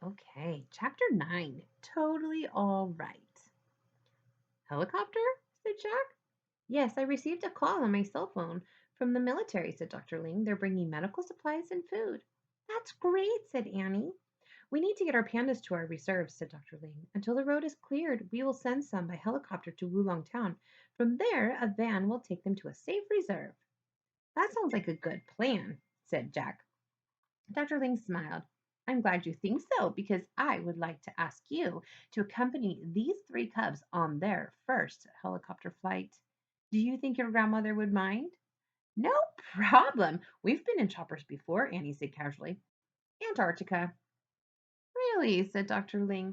Okay, chapter 9. Totally all right. Helicopter? Said Jack. Yes, I received a call on my cell phone from the military, said Dr. Ling. They're bringing medical supplies and food. That's great, said Annie. We need to get our pandas to our reserves, said Dr. Ling. Until the road is cleared, we will send some by helicopter to Wulong Town. From there, a van will take them to a safe reserve. That sounds like a good plan, said Jack. Dr. Ling smiled. I'm glad you think so because I would like to ask you to accompany these three cubs on their first helicopter flight. Do you think your grandmother would mind? No problem. We've been in choppers before, Annie said casually. Antarctica. Really? Said Dr. Ling.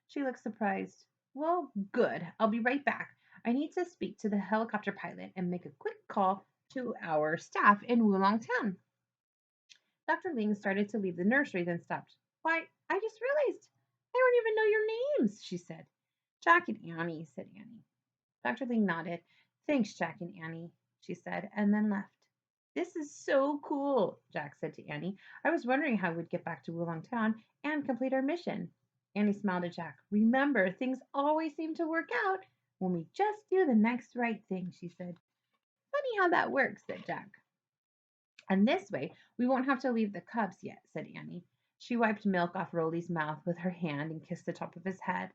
She looked surprised. Well, good. I'll be right back. I need to speak to the helicopter pilot and make a quick call to our staff in Wulong Town. Dr. Ling started to leave the nursery, then stopped. Why, I just realized I don't even know your names, she said. Jack and Annie, said Annie. Dr. Ling nodded. Thanks, Jack and Annie, she said, and then left. This is so cool, Jack said to Annie. I was wondering how we'd get back to Wulong Town and complete our mission. Annie smiled at Jack. Remember, things always seem to work out when we just do the next right thing, she said. Funny how that works, said Jack. And this way, we won't have to leave the cubs yet, said Annie. She wiped milk off Rolly's mouth with her hand and kissed the top of his head.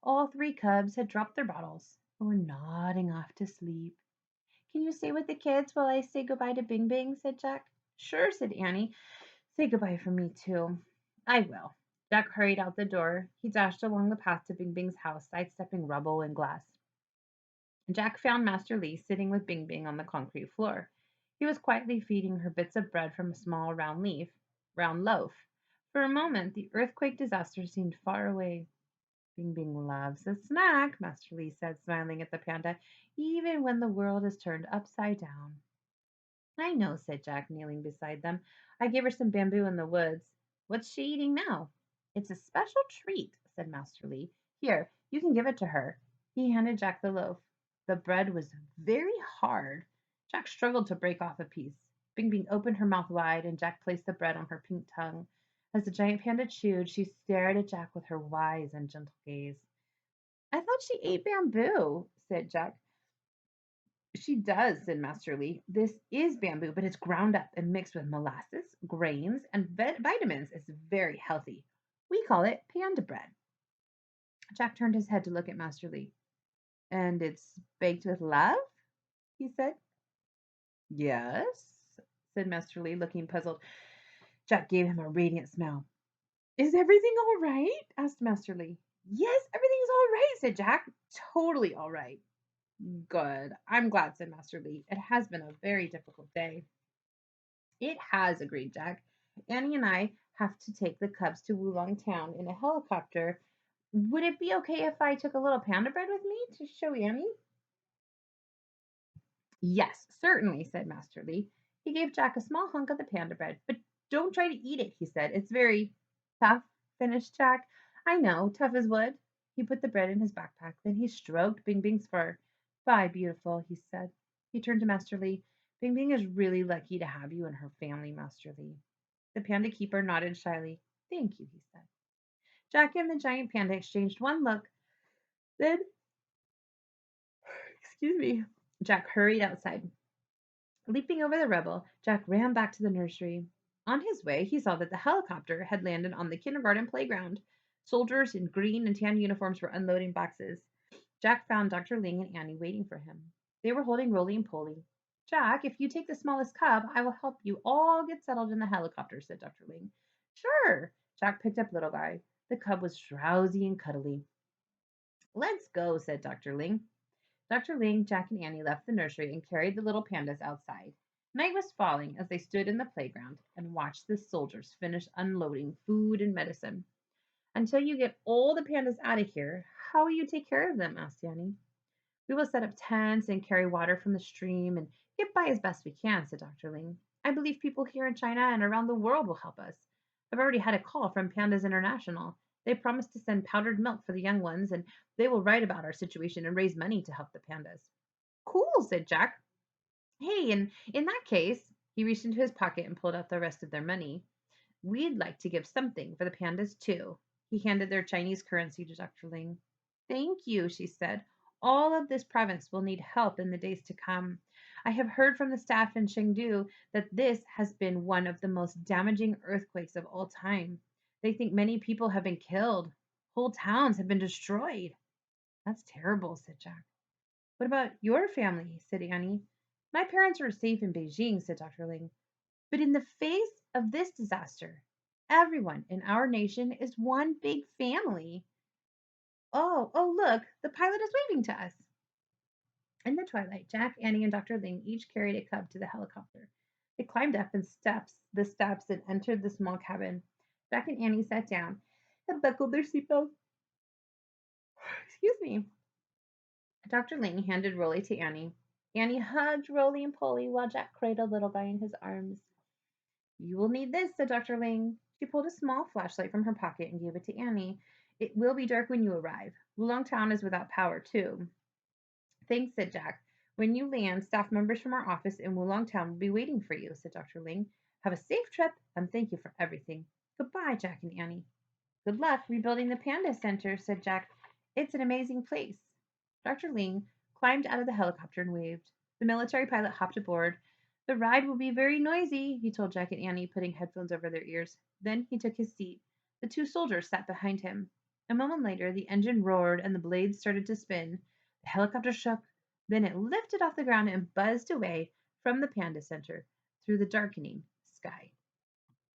All three cubs had dropped their bottles and were nodding off to sleep. Can you stay with the kids while I say goodbye to Bing Bing? Said Jack. Sure, said Annie. Say goodbye from me, too. I will. Jack hurried out the door. He dashed along the path to Bing Bing's house, sidestepping rubble and glass. Jack found Master Lee sitting with Bing Bing on the concrete floor. He was quietly feeding her bits of bread from a small round loaf. For a moment, the earthquake disaster seemed far away. Bing Bing loves a snack, Master Lee said, smiling at the panda, even when the world is turned upside down. I know, said Jack, kneeling beside them. I gave her some bamboo in the woods. What's she eating now? It's a special treat, said Master Lee. Here, you can give it to her. He handed Jack the loaf. The bread was very hard. Jack struggled to break off a piece. Bing Bing opened her mouth wide, and Jack placed the bread on her pink tongue. As the giant panda chewed, she stared at Jack with her wise and gentle gaze. I thought she ate bamboo, said Jack. She does, said Master Lee. This is bamboo, but it's ground up and mixed with molasses, grains, and vitamins. It's very healthy. We call it panda bread. Jack turned his head to look at Master Lee. And it's baked with love? He said. Yes, said Master Lee, looking puzzled. Jack gave him a radiant smile. Is everything all right? Asked Master Lee. Yes, everything's all right, said Jack. Totally all right. Good. I'm glad, said Master Lee. It has been a very difficult day. It has, agreed Jack. Annie and I have to take the cubs to Wulong Town in a helicopter. Would it be okay if I took a little panda bread with me to show Annie? Yes, certainly, said Master Lee. He gave Jack a small hunk of the panda bread. But don't try to eat it, he said. It's very tough, finished Jack. I know, tough as wood. He put the bread in his backpack. Then he stroked Bing Bing's fur. Bye, beautiful, he said. He turned to Master Lee. Bing Bing is really lucky to have you and her family, Master Lee. The panda keeper nodded shyly. Thank you, he said. Jack and the giant panda exchanged one look. Then, excuse me, Jack hurried outside. Leaping over the rubble, Jack ran back to the nursery. On his way, he saw that the helicopter had landed on the kindergarten playground. Soldiers in green and tan uniforms were unloading boxes. Jack found Dr. Ling and Annie waiting for him. They were holding Roly and Poly. Jack, if you take the smallest cub, I will help you all get settled in the helicopter, said Dr. Ling. Sure. Jack picked up Little Guy. The cub was drowsy and cuddly. Let's go, said Dr. Ling. Dr. Ling, Jack, and Annie left the nursery and carried the little pandas outside. Night was falling as they stood in the playground and watched the soldiers finish unloading food and medicine. Until you get all the pandas out of here, how will you take care of them? Asked Annie. We will set up tents and carry water from the stream and get by as best we can, said Dr. Ling. I believe people here in China and around the world will help us. I've already had a call from Pandas International. They promised to send powdered milk for the young ones, and they will write about our situation and raise money to help the pandas. Cool, said Jack. Hey, and in that case, he reached into his pocket and pulled out the rest of their money. We'd like to give something for the pandas, too. He handed their Chinese currency to Dr. Ling. Thank you, she said. All of this province will need help in the days to come. I have heard from the staff in Chengdu that this has been one of the most damaging earthquakes of all time. They think many people have been killed. Whole towns have been destroyed. That's terrible, said Jack. What about your family? Said Annie. My parents are safe in Beijing, said Dr. Ling. But in the face of this disaster, everyone in our nation is one big family. Oh, look, the pilot is waving to us. In the twilight, Jack, Annie, and Dr. Ling each carried a cub to the helicopter. They climbed up the steps and entered the small cabin. Jack and Annie sat down and buckled their seatbelts. Excuse me. Dr. Ling handed Rolly to Annie. Annie hugged Rolly and Polly while Jack cradled little guy in his arms. You will need this, said Dr. Ling. She pulled a small flashlight from her pocket and gave it to Annie. It will be dark when you arrive. Wulong Town is without power, too. Thanks, said Jack. When you land, staff members from our office in Wulong Town will be waiting for you, said Dr. Ling. Have a safe trip, and thank you for everything. Goodbye, Jack and Annie. Good luck rebuilding the Panda Center, said Jack. It's an amazing place. Dr. Ling climbed out of the helicopter and waved. The military pilot hopped aboard. The ride will be very noisy, he told Jack and Annie, putting headphones over their ears. Then he took his seat. The two soldiers sat behind him. A moment later, the engine roared and the blades started to spin. The helicopter shook. Then it lifted off the ground and buzzed away from the Panda Center through the darkening sky.